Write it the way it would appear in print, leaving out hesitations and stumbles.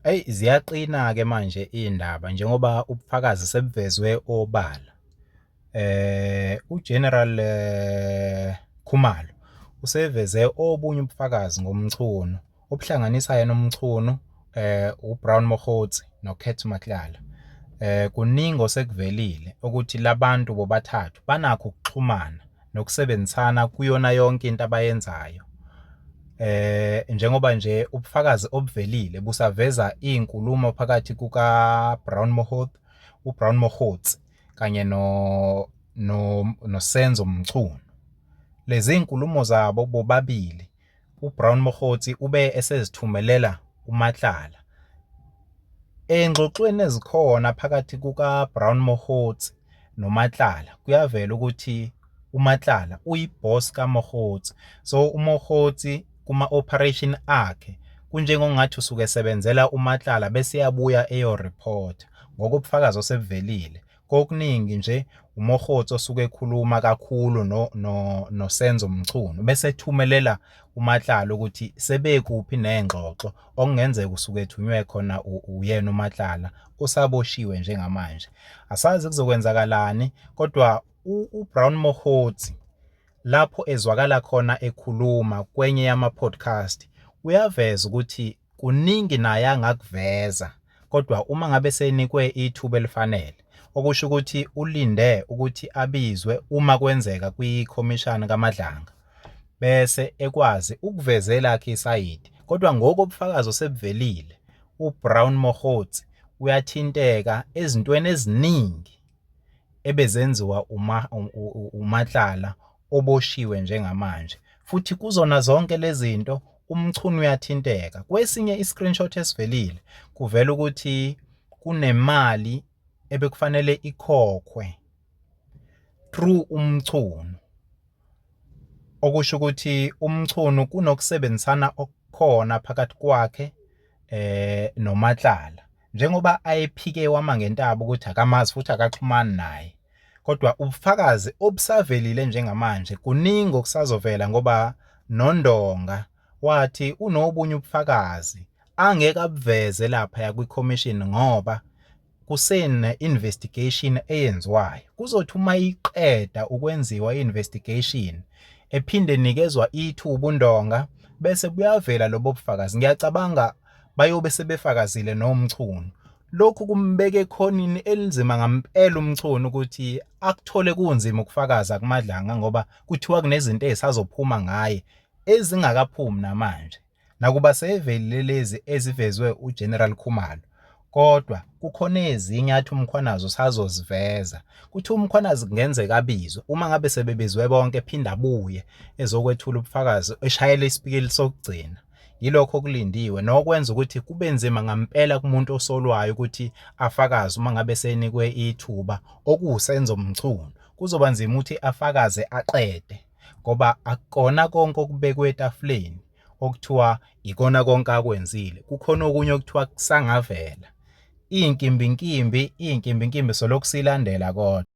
Ziyaqina-ke manje iy'ndaba njengoba ubufakazi sebuvezwe obala. UGeneral Khumalo useveze obunye ubufakazi ngomchunu obuhlanganisa yena umchunu uBrown Mokgotsi noKurt Matlala. Kuningi osekuvelile ukuthi labantu bobathathu banakho ukuxhumana nokusebenzisana kuyona yonke into abayenzayo. Njengoba nje ubufakazi obuvelile busaveza izinkulumo phakathi uBrown Mokgotsi kanye noSenzo Mchunu. Lezi zinkulumo zabo bobabili uBrown Mokgotsi ube esezithumelela uMatlala. Engxoxweni ezikhona phakathi kukaBrown Mokgotsi noMatlala kuyavela ukuthi uMatlala uyiboss kaMokgotsi. So uMokgotsi kuma-operation akhe kunjengongathi usuke esebenzela uMatlala bese yabuya eyoreport. Ngokubufakazi osebuvelile kokuningi nje uMokgotsi osuke ekhuluma kakhulu noSenzo Mchunu bese ethumelela uMatlala ukuthi sebekuphi nezingxoxo okungenzeka usuke ethunywe khona uyena uMatlala osaboshiwe njengamanje. Asazi kuzokwenzakalani kodwa uBrown Mokgotsi lapho ezwakala khona ekhuluma kwenye yama-podcast uyaveza ukuthi kuningi naye angakuveza kodwa uma ngabe senikwe ithuba elifanele okusho ukuthi ulinde ukuthi abizwe uma kwenzeka kwikhomishani kaMadlanga bese ekwazi ukuvezela yakhe isayidi. Kodwa ngokobufakazi osebuvelile uBrown Mokgotsi uyathinteka ezintweni eziningi ebezenziwa uMatlala oboshiwe njengamanje, futhi kuzona zonke lezi zinto umchunu uyathinteka. Kwesinye i-screenshot esivelile kuvela ukuthi kunemali ebekufanele ikhokhwe through umchunu, okusho ukuthi umchunu kunokusebenzisana okukhona phakathi kwakhe noMatlala njengoba ayephike wama ngentaba ukuthi akamazi futhi akaxhumani naye. Kodwa ubufakazi obusavelile njengamanje kuningi okusazovela ngoba noNdonga wathi unobunye ubufakazi angeke abuveze lapha kwiCommission ngoba kusene-investigation eyenziwayo. Kuzothi uma iqeda ukwenziwa i-investigation ephinde nikezwa ithuba uNdonga bese buyavela lobo bufakazi. Ngiyacabanga bayobe sebefakazile nomchunu. Lokhu kumbeke ekhonini elinzima ngampela umchunu ukuthi akuthole kunzima ukufakaza kuMadlanga ngoba kuthiwa kunezinto ezisazophuma ngaye ezingakaphumi namanje. Nakuba sevelile lezi ezivezwe uGeneral Khumalo kodwa kukhona ezinye athi uMkhwanazi usazoziveza. Kuthi uMkhwanazi kungenzeka abizwe uma ngabe sebebizwe bonke ephinde abuye ezokwethula ubufakazi eshayela isipikili sokugcina. Yilokho okulindiwe nokwenza ukuthi kube nzima ngampela kumuntu osolwayo ukuthi afakaze uma ngabe senikwe ithuba okuwuSenzo Mchunu. Kuzoba nzima ukuthi afakaze aqede ngoba akona konke okubekwe etafuleni okuthiwa ikona konke akwenzile. Kukhona okunye okuthiwa kusangavela. Inkimbinkimbi solokhu silandela kodwa.